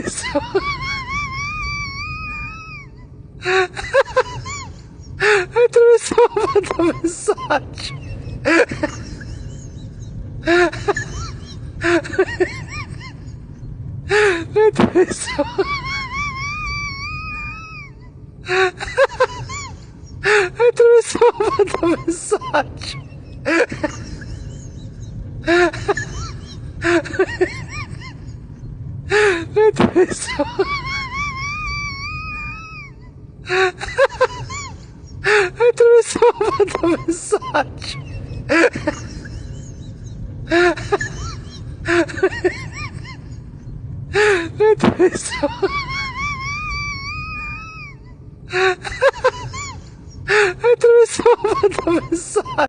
Attraversava attraversava un messaggio. Attraversava attraversava un messaggio. Attraversava attraversava un messaggio. Attraversava attraversava un messaggio.